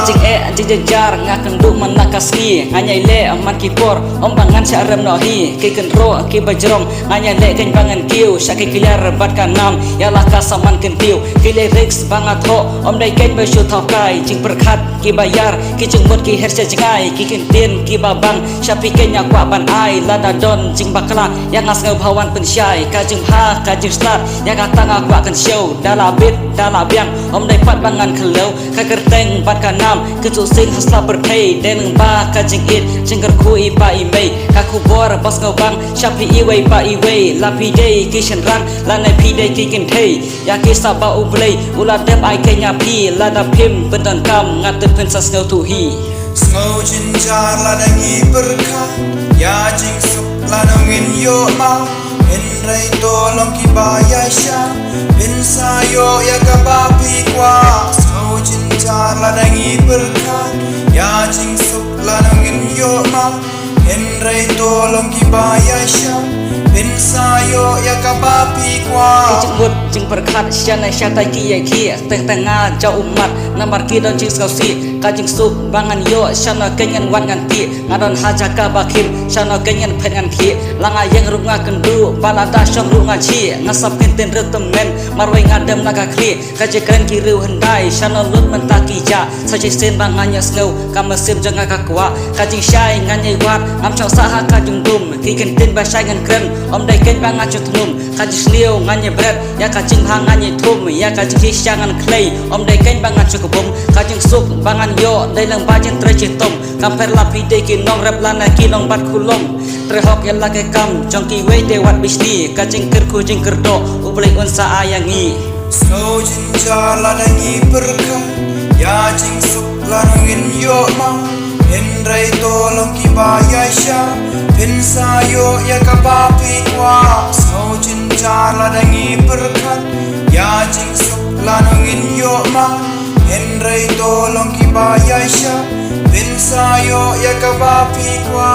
kajing anjing jajar ngakan du manakasri nganyai le aman kipor ombangan syarem nohi kiken ro ki bajrong nganyai le ken bangan kiu syaki kilar bat kanam yalah kasaman kentiu kile rex bangat ho om dai ken besu thokai jing berkat ki bayar ki jengmut ki herse jengai ki kintin ki babang syapi kenya kwa ban ai lada don jing bakla yang ngas ngabhawan pensyai kajing ha kajing start yang katang aku akan show dala bit dala biang om dai pat bangan kelau kakerteng bat kanam kecusin hasla berpay deneng ba kajing it jengker ku ipa imei kaku bor bos ngobang syapi iwei pa iwei lapi day kishen rang lanai pi day kikin thay ya kisah ba ublay ulat dep ai kenya pi lada pim bendan kam ngatet pensas ngau tuhi Ngau jinjar ladangi berkah ya jing sup lanangin yo ma Henry tolong kibaya sya Pinsayo ya kabapi kwa Ngau jinjar ladangi berkah ya jing sup lanangin yo ma Henry tolong kibaya sya Pinsayo ya kabapi kwa jengmut jeng berkat syana syatai ki ya ki tengah jauh umat namar ki don jing skausi kajing sup bangan yo syana kenyan wan nganti ngadon hajaka bakim syana kenyan pengan ki langa yang runga kendu balada syong runga chi ngasap kinten retemen marwai ngadem naga kli kajikren ki riu hendai syana lut mentaki ja saji sen banganya snow kamesim jenga kakwa kajing syai nganyai wat ngamchau saha kajing dum ki kinten basai ngan kren om dai ken bangan chutunum kajing sliu nganyai bread ya kajing hang nganyai thum ya kajing hisyangan clay om dai ken bangan cukupum kajing sup bangan yo dai lang bajin trecitom kamper lapi de ki nong rap lana ki nong bat kulom trehok yalla ke kam jongki wei de wat bisni kajing kerku jing kerdo ublai unsa ayangi Ngau jinjar ladangi berkah ya jing sup lanangin yo ma Henry tolong kibaya sya Pinsayo ya kabapi kwa Ngau jinjar ladangi berkah ya jing sup lanangin yo ma Henry tolong kibaya sya Pinsayo ya kabapi kwa